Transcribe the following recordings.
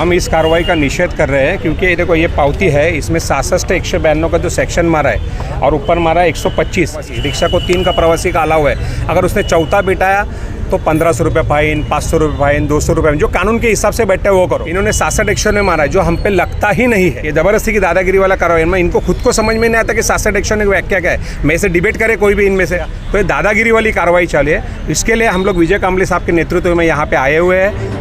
हम इस कार्रवाई का निषेध कर रहे हैं क्योंकि ये देखो ये पावती है, इसमें 66-192 का जो सेक्शन मारा है और ऊपर मारा है 125। रिक्शा को 3 का प्रवासी का अलाउ है। अगर उसने चौथा बिठाया तो 1500 रुपये फाइन, 500 रुपये फाइन, 200 रुपये, जो कानून के हिसाब से बैठे वो करो। इन्होंने 66 में मारा है जो हम पे लगता ही नहीं है। ये ज़बरदस्ती की दादागिरी वाला कार्रवाई है। इनको खुद को समझ में नहीं आता कि 66 की व्याख्या क्या है। मैं से डिबेट करे कोई भी इनमें से, तो ये दादागिरी वाली कार्रवाई चली है। इसके लिए हम लोग विजय कांबले साहब के नेतृत्व में यहाँ पे आए हुए हैं।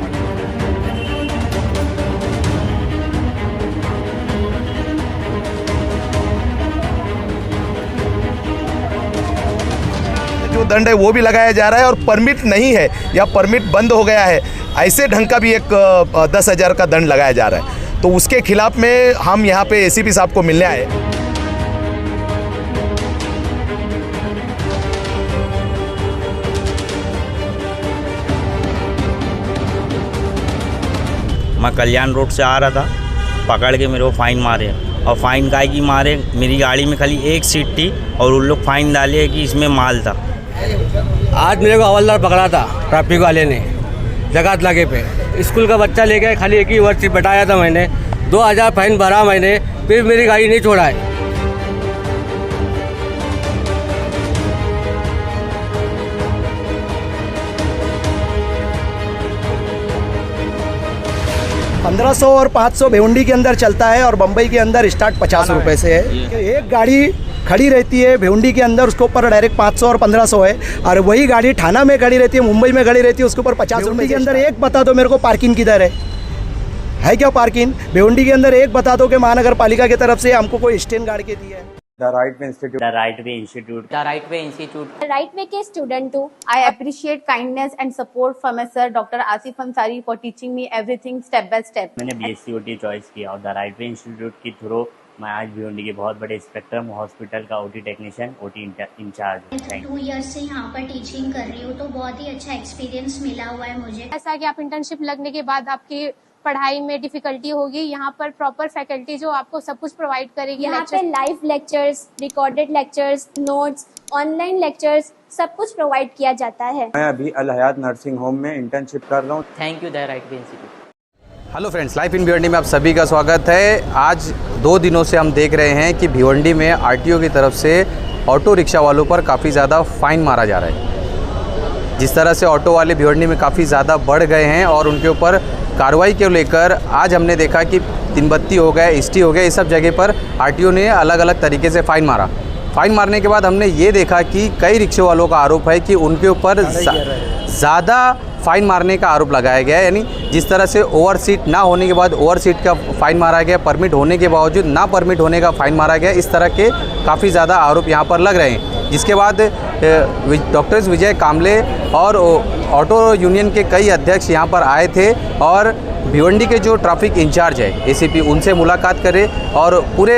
जो दंड है वो भी लगाया जा रहा है और परमिट नहीं है या परमिट बंद हो गया है, ऐसे ढंग का भी एक 10,000 का दंड लगाया जा रहा है। तो उसके खिलाफ में हम यहाँ पे एसीपी साहब को मिलने आए। मैं कल्याण रोड से आ रहा था, पकड़ के मेरे को फ़ाइन मारे और फ़ाइन काहे की मारे, मेरी गाड़ी में खाली एक सीट थी और उन लोग फ़ाइन डाले कि इसमें माल था। आज मेरे को हवलदार पकड़ा था ट्रैफिक वाले ने जगात लागे पे। स्कूल का बच्चा ले गए, खाली एक ही वर्ष बैठाया था मैंने, 2000 फाइन भरा मैंने, फिर मेरी गाड़ी नहीं छोड़ा है। ₹1500 और 500 भिवंडी के अंदर चलता है और बम्बई के अंदर स्टार्ट 50 रुपये से है। एक गाड़ी खड़ी रहती है भिवंडी के अंदर, उसके ऊपर डायरेक्ट 500 और 1500 है, और वही गाड़ी थाना में खड़ी रहती है, मुंबई में खड़ी रहती है, उसके ऊपर 50 रुपये के अंदर। एक बता दो मेरे को पार्किंग किधर है क्या पार्किंग भिवंडी के अंदर? एक बता दो कि महानगर पालिका की तरफ से हमको कोई स्टैंड गाड़ के दिया है। The right way के student too. I appreciate kindness and support from my sir Dr. Asif Ansari for teaching me everything step by step. मैंने BSc OT चॉइस किया और द राइट वे इंस्टीट्यूट के through मैं आज भिवंडी के बहुत बड़े स्पेक्ट्रम हॉस्पिटल का OT technician, OT incharge. 2 years से यहाँ पर टीचिंग कर रही हूँ, तो बहुत ही अच्छा एक्सपीरियंस मिला हुआ है मुझे। ऐसा कि आप इंटर्नशिप लगने के बाद आपकी पढ़ाई में डिफिकल्टी होगी, यहाँ पर प्रॉपर फैकल्टी जो आपको सब कुछ प्रोवाइड करेगी। यहाँ पे live lectures, recorded lectures, notes, online lectures सब कुछ प्रोवाइड किया जाता है। मैं अभी अल हयात नर्सिंग होम में इंटर्नशिप कर रहा हूँ। Thank you the right way institute. Hello friends, life in Bhiwandi में आप सभी का स्वागत है। आज 2 दिनों से हम देख रहे हैं कि भिवंडी में RTO की तरफ से ऑटो रिक्शा वालों पर काफ़ी ज़्यादा फ़ाइन मारा जा रहा है। जिस तरह से ऑटो वाले भिवंडी में काफ़ी ज़्यादा बढ़ गए हैं और उनके ऊपर कार्रवाई को लेकर आज हमने देखा कि तीनबत्ती हो गया, ST हो गया, इस सब जगह पर RTO ने अलग अलग तरीके से फ़ाइन मारा। फ़ाइन मारने के बाद हमने ये देखा कि कई रिक्शे वालों का आरोप है कि उनके ऊपर ज़्यादा फ़ाइन मारने का आरोप लगाया गया है। यानी जिस तरह से ओवर सीट ना होने के बाद ओवर सीट का फ़ाइन मारा गया, परमिट होने के बावजूद ना परमिट होने का फ़ाइन मारा गया, इस तरह के काफ़ी ज़्यादा आरोप यहाँ पर लग रहे हैं। जिसके बाद डॉक्टर विजय कांबले और ऑटो यूनियन के कई अध्यक्ष यहाँ पर आए थे और भिवंडी के जो ट्रैफिक इंचार्ज है ACP, उनसे मुलाकात करे और पूरे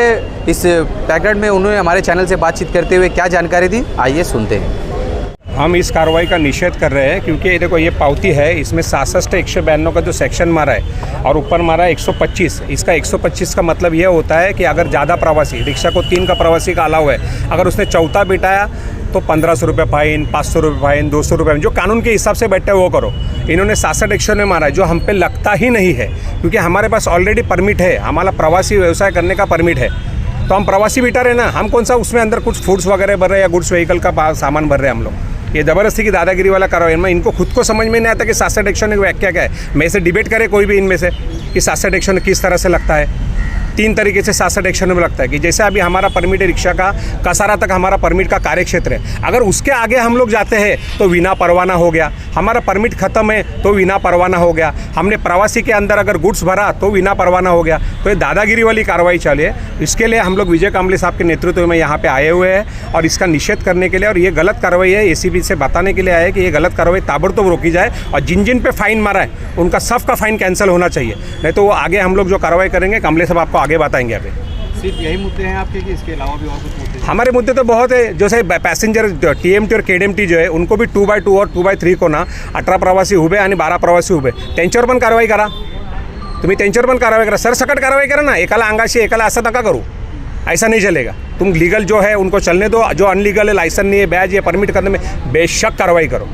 इस पैकेट में उन्होंने हमारे चैनल से बातचीत करते हुए क्या जानकारी दी, आइए सुनते हैं। हम इस कार्रवाई का निषेध कर रहे हैं क्योंकि ये देखो ये पावती है, इसमें 66-192 का जो सेक्शन मारा है और ऊपर मारा है 125। इसका 125 का मतलब ये होता है कि अगर ज़्यादा प्रवासी, रिक्शा को 3 का प्रवासी का अलाउ है, अगर उसने चौथा बिठाया तो 1500 रुपये फाइन, 500 रुपये फाइन, 200 रुपये, जो कानून के हिसाब से बैठे वो करो। इन्होंने 66 में मारा है जो हम पे लगता ही नहीं है क्योंकि हमारे पास ऑलरेडी परमिट है, हमारा प्रवासी व्यवसाय करने का परमिट है, तो हम प्रवासी बिठा रहे ना, हम कौन सा उसमें अंदर कुछ फूड्स वगैरह भर रहे हैं या गुड्स व्हीकल का सामान भर रहे हैं हम लोग। ये ज़बरदस्ती की दादागिरी वाला कार्रवाई है। इनको खुद को समझ में नहीं आता कि 66 की व्याख्या क्या है। मैं से डिबेट करे कोई भी इनमें से कि 66 किस तरह से लगता है। 3 तरीके से 66 में लगता है कि जैसे अभी हमारा परमिट है रिक्शा का, कसारा तक हमारा परमिट का कार्यक्षेत्र है, अगर उसके आगे हम लोग जाते हैं तो बिना परवाना हो गया। हमारा परमिट खत्म है तो बिना परवाना हो गया। हमने प्रवासी के अंदर अगर गुड्स भरा तो बिना परवाना हो गया। तो ये दादागिरी वाली कार्रवाई चली है। इसके लिए हम लोग विजय कांबले साहब के नेतृत्व में यहाँ पे आए हुए हैं और इसका निषेध करने के लिए, और ये गलत कार्रवाई है, ACP से बताने के लिए आए कि ये गलत कार्रवाई ताबड़तोड़ रोकी जाए और जिन जिन पे फ़ाइन मारा है उनका सबका फ़ाइन कैंसिल होना चाहिए, नहीं तो वो आगे हम लोग जो कार्रवाई करेंगे कांबले साहब आपको आगे बताएंगे। अभी सिर्फ यही मुद्दे हैं आपके कि इसके अलावा भी और कुछ मुद्दे? हमारे मुद्दे तो बहुत है, जैसे पैसेंजर TMT और KDMT जो है उनको भी 2x2 और 2x3 को ना 18 प्रवासी उभे आणि 12 प्रवासी उभे त्यांच्यावर पण कारवाई करा। तुम्ही त्यांच्यावर पण कारवाई करा, सरसकट कारवाई करा ना, एकाला अंगाशी एकाला असं नका करू, ऐसा नहीं चलेगा। तुम लीगल जो है उनको चलने दो, जो अनलीगल है, लाइसेंस नहीं है, बैज या परमिट करने में बेशक कार्रवाई करो।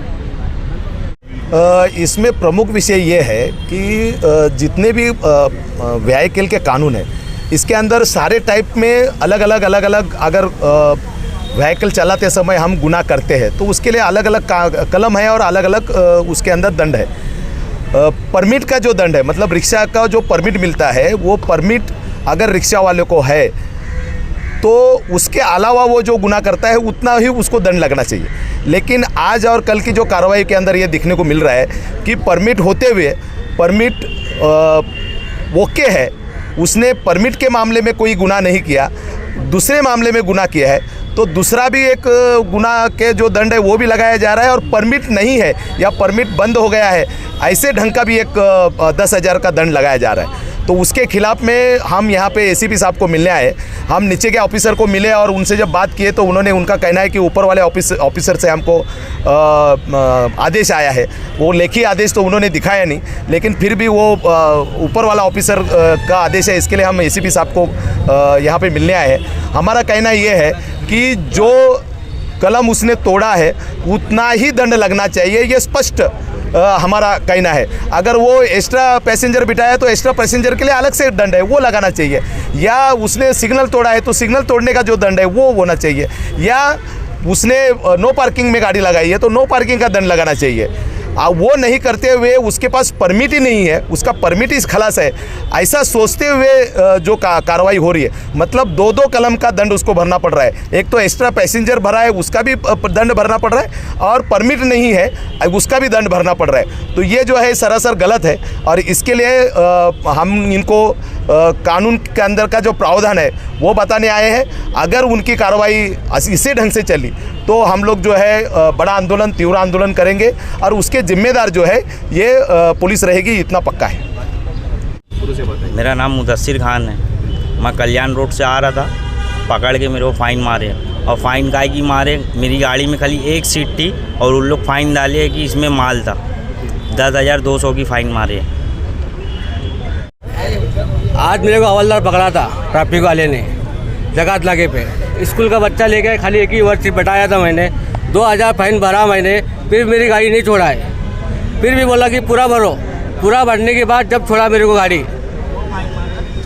इसमें प्रमुख विषय ये है कि जितने भी व्हीकल के कानून हैं इसके अंदर सारे टाइप में अलग अलग अगर व्हीकल चलाते समय हम गुनाह करते हैं तो उसके लिए अलग अलग कलम है और अलग अलग उसके अंदर दंड है। परमिट का जो दंड है, मतलब रिक्शा का जो परमिट मिलता है वो परमिट अगर रिक्शा वाले को है तो उसके अलावा वो जो गुनाह करता है उतना ही उसको दंड लगना चाहिए। लेकिन आज और कल की जो कार्रवाई के अंदर ये दिखने को मिल रहा है कि परमिट होते हुए परमिट ओके है, उसने परमिट के मामले में कोई गुनाह नहीं किया, दूसरे मामले में गुनाह किया है तो दूसरा भी एक गुनाह के जो दंड है वो भी लगाया जा रहा है। और परमिट नहीं है या परमिट बंद हो गया है ऐसे ढंग का भी एक 10,000 का दंड लगाया जा रहा है। तो उसके खिलाफ में हम यहाँ पे एसीपी साहब को मिलने आए। हम नीचे के ऑफिसर को मिले और उनसे जब बात किए तो उन्होंने उनका कहना है कि ऊपर वाले ऑफिसर से हमको आदेश आया है। वो लेखी आदेश तो उन्होंने दिखाया नहीं, लेकिन फिर भी वो ऊपर वाला ऑफिसर का आदेश है, इसके लिए हम एसीपी साहब को यहाँ पे मिलने आए हैं। हमारा कहना ये है कि जो कलम उसने तोड़ा है उतना ही दंड लगना चाहिए, ये स्पष्ट हमारा कहना है। अगर वो एक्स्ट्रा पैसेंजर बिठाया तो एक्स्ट्रा पैसेंजर के लिए अलग से दंड है वो लगाना चाहिए, या उसने सिग्नल तोड़ा है तो सिग्नल तोड़ने का जो दंड है वो होना चाहिए, या उसने नो पार्किंग में गाड़ी लगाई है तो नो पार्किंग का दंड लगाना चाहिए। वो नहीं करते हुए उसके पास परमिट ही नहीं है, उसका परमिट ही खलास है, ऐसा सोचते हुए जो कार्रवाई हो रही है, मतलब दो कलम का दंड उसको भरना पड़ रहा है। एक तो एक्स्ट्रा पैसेंजर भरा है उसका भी दंड भरना पड़ रहा है और परमिट नहीं है उसका भी दंड भरना पड़ रहा है। तो ये जो है सरासर गलत है और इसके लिए हम इनको कानून के अंदर का जो प्रावधान है वो बताने आए हैं। अगर उनकी कार्रवाई इसी ढंग से चली तो हम लोग जो है बड़ा आंदोलन, तीव्र आंदोलन करेंगे और उसके जिम्मेदार जो है ये पुलिस रहेगी, इतना पक्का है। मेरा नाम मुदस्सिर खान है। मैं कल्याण रोड से आ रहा था, पकड़ के मेरे को फ़ाइन मारे और फ़ाइन काहे की मारे, मेरी गाड़ी में खाली एक सीट थी और उन लोग फ़ाइन डाले कि इसमें माल था। 10,200 की फ़ाइन मारे। आज मेरे को हवलदार पकड़ा था ट्रैफिक वाले ने जगात लागे पे। स्कूल का बच्चा लेके खाली एक ही वर्ष बैठाया था मैंने, 2,000 फाइन भरा मैंने, फिर मेरी गाड़ी नहीं छोड़ा है। फिर भी बोला कि पूरा भरो, पूरा भरने के बाद जब छोड़ा मेरे को गाड़ी,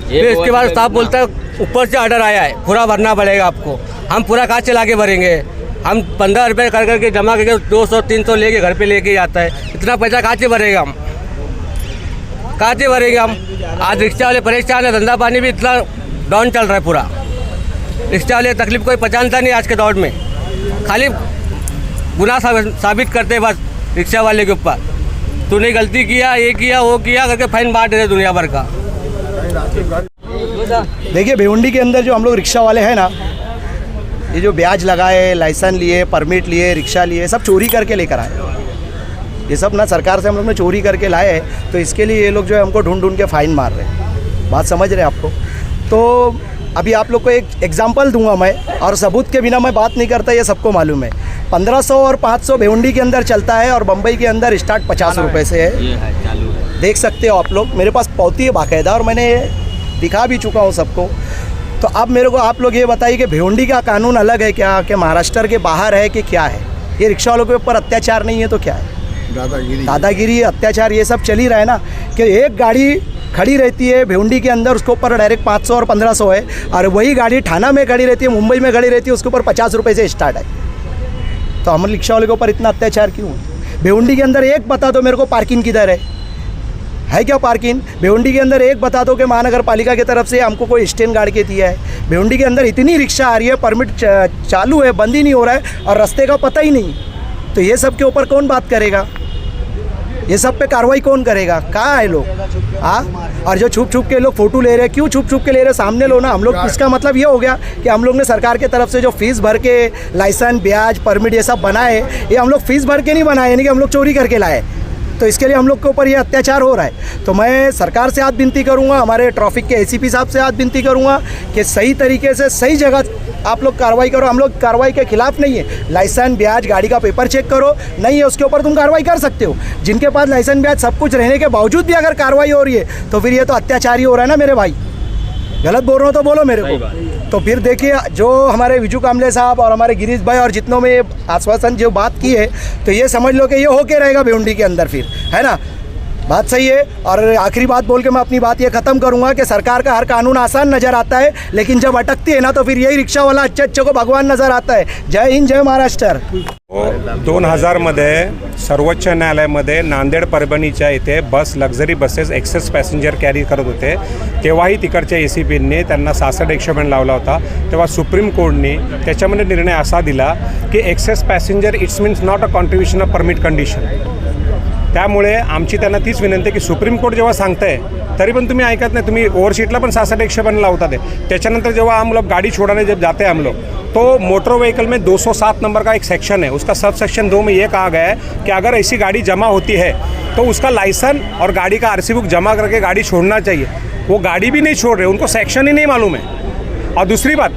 फिर इसके बाद स्टाफ बोलता है ऊपर से ऑर्डर आया है पूरा भरना पड़ेगा आपको। हम पूरा काज चला के भरेंगे, हम 15 रुपये कर करके जमा करके 200-300 लेके घर पे लेके जाता है। इतना पैसा कहाँ से भरेगा हम, कहाँ से भरेंगे हम। आज रिक्शा वाले परेशान है, धंधा पानी भी इतना डाउन चल रहा है पूरा। रिक्शा वाले तकलीफ कोई पहचानता नहीं आज के दौर में, खाली गुनाह साबित करते हैं बस रिक्शा वाले के ऊपर। तूने गलती किया, ये किया, वो किया करके फाइन बांट देते दुनिया भर का। देखिए भिवंडी के अंदर जो हम लोग रिक्शा वाले हैं ना, ये जो ब्याज लगाए, लाइसेंस लिए, परमिट लिए, रिक्शा लिए, सब चोरी करके लेकर आए। ये सब ना सरकार से हम लोग ने चोरी करके लाए हैं, तो इसके लिए ये लोग जो है हमको ढूंढ के फ़ाइन मार रहे हैं। बात समझ रहे हैं आपको? तो अभी आप लोग को एक एग्जांपल दूंगा मैं, और सबूत के बिना मैं बात नहीं करता, ये सबको मालूम है। 1500 और 500 भिवंडी के अंदर चलता है और बम्बई के अंदर स्टार्ट 50 रुपये से है। देख सकते हो आप लोग, मेरे पास पावती है बाकायदा और मैंने दिखा भी चुका हूँ सबको। तो अब मेरे को आप लोग ये बताइए कि भिवंडी का कानून अलग है क्या, कि महाराष्ट्र के बाहर है कि क्या है? ये रिक्शा वालों के ऊपर अत्याचार नहीं है तो क्या है? दादागिरी, अत्याचार, ये सब चल ही रहा है ना। कि एक गाड़ी खड़ी रहती है भिवंडी के अंदर, उसके ऊपर डायरेक्ट 500 और 1500 है, और वही गाड़ी थाना में खड़ी रहती है, मुंबई में खड़ी रहती है, उसके ऊपर 50 रुपये से स्टार्ट है। तो हम रिक्शा वाले के ऊपर इतना अत्याचार क्यों? भिवंडी के अंदर एक बता दो मेरे को पार्किंग किधर है क्या पार्किंग? भिवंडी के अंदर एक बता दो कि महानगर पालिका की तरफ से हमको कोई स्टैंड गाड़ के दिया है। भिवंडी के अंदर इतनी रिक्शा आ रही है, परमिट चालू है, बंद ही नहीं हो रहा है और रास्ते का पता ही नहीं। तो ये सब के ऊपर कौन बात करेगा? ये सब पे कार्रवाई कौन करेगा? कहाँ है लोग? हाँ, और जो छुप छुप के लोग फ़ोटो ले रहे हैं, क्यों छुप छुप के ले रहे हैं? सामने लो ना। हम लोग, इसका मतलब ये हो गया कि हम लोग ने सरकार के तरफ से जो फीस भर के लाइसेंस, ब्याज, परमिट ये सब बनाए, ये हम लोग फीस भर के नहीं बनाए, यानी कि हम लोग चोरी करके लाए। तो इसके लिए हम लोग के ऊपर ये अत्याचार हो रहा है। तो मैं सरकार से हाथ विनती करूँगा, हमारे ट्रैफिक के एसीपी साहब से हाथ विनती करूँगा कि सही तरीके से सही जगह आप लोग कार्रवाई करो। हम लोग कार्रवाई के खिलाफ नहीं है। लाइसेंस, ब्याज, गाड़ी का पेपर चेक करो, नहीं है उसके ऊपर तुम कार्रवाई कर सकते हो। जिनके पास लाइसेंस, ब्याज सब कुछ रहने के बावजूद भी अगर कार्रवाई हो रही है तो फिर ये तो अत्याचार ही हो रहा है ना मेरे भाई। गलत बोल रहा हो तो बोलो मेरे को। तो फिर देखिए जो हमारे विजू कामले साहब और हमारे गिरीश भाई और जितनों में आश्वासन जो बात की है, तो ये समझ लो कि ये होके रहेगा भिवंडी के अंदर फिर, है ना। बात सही है। और आखिरी बात बोल के मैं अपनी बात ये ख़त्म करूंगा कि सरकार का हर कानून आसान नज़र आता है, लेकिन जब अटकती है ना तो फिर यही रिक्षा वाला अच्छे को भगवान नज़र आता है। जय हिंद, जय महाराष्ट्र। 2000मध्ये सर्वोच्च न्यायालयामध्ये नांदेड परभणीच्या इथे bus luxury buses excess passenger carry करत होते, तेव्हाही तिकडच्या ACPने त्यांना 66-192 लावला होता। तेव्हा सुप्रीम कोर्टने त्याच्यामध्ये निर्णय असा दिला की excess passenger it's means not a contribution of permit condition. त्यामुळे आमची त्यांना तीच विनंती की सुप्रीम कोर्ट जेव्हा सांगतंय तरी पण तुम्ही ऐकत नाही, तुम्ही ओव्हरशीटला पण 66-192 लावता है। त्याच्यानंतर जेव्हा हम लोग गाड़ी छोड़ाने जब जाते हैं हम लोग, तो मोटर व्हीकल में 207 नंबर का एक सेक्शन है, उसका सब सेक्शन 2 में ये कहा गया है कि अगर ऐसी गाड़ी जमा होती है तो उसका लाइसेंस और गाड़ी का RC बुक जमा करके गाड़ी छोड़ना चाहिए। वो गाड़ी भी नहीं छोड़ रहे, उनको सेक्शन ही नहीं मालूम है। और दूसरी बात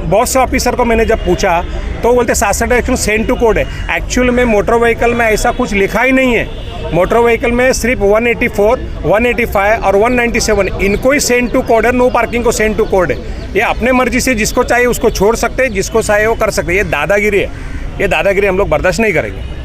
बॉस ऑफिसर को मैंने जब पूछा तो बोलते 66 सेंड टू कोड है। एक्चुअल में मोटर व्हीकल में ऐसा कुछ लिखा ही नहीं है। मोटर व्हीकल में सिर्फ 184, 185 और 197 इनको ही सेंड टू कोड है, नो पार्किंग को सेंड टू कोड है। ये अपने मर्जी से जिसको चाहिए उसको छोड़ सकते हैं, जिसको चाहिए वो कर सकते हैं। ये दादागिरी है, ये दादागिरी हम लोग बर्दाश्त नहीं करेंगे।